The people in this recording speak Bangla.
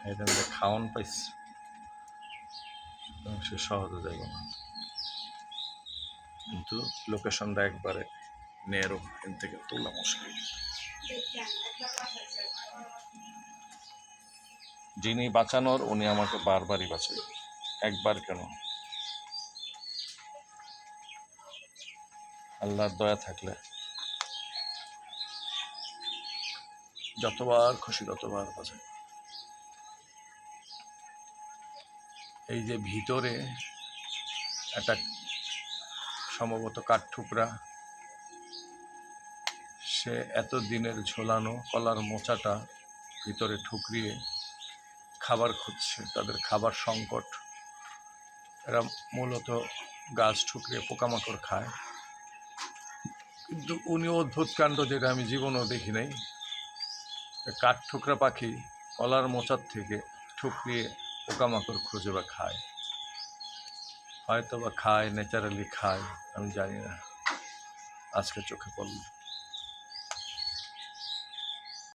এটা মধ্যে খাওয়ান পাইছে, সে সহজে যাইব না, কিন্তু লোকেশনটা একবারে নেরো, এখান থেকে তোলা মুশকিল। যিনি বাঁচানোর উনি আমাকে বারবারই বাঁচাই, একবার কেন। আল্লাহর দয়া থাকলে যতবার খুশি ততবার বাঁচাই। এই যে ভিতরে একটা সম্ভবত কাঠঠুকরা, সে এত দিনের ঝোলানো কলার মোচাটা ভিতরে ঠুকরিয়ে খাবার খুঁজছে, তাদের খাবার সংকট। এরা মূলত গাছ ঠুকরিয়ে পোকামাকড় খায়, কিন্তু উনি অদ্ভুত কাণ্ড যেটা আমি জীবনেও দেখি নাই, কাঠঠুকরা পাখি কলার মোচার থেকে ঠুকরিয়ে পোকামাকড় খুঁজে বা খায়, হয়তো বা খায়, ন্যাচারালি খায়, আমি জানি না, আজকে চোখে পড়ল।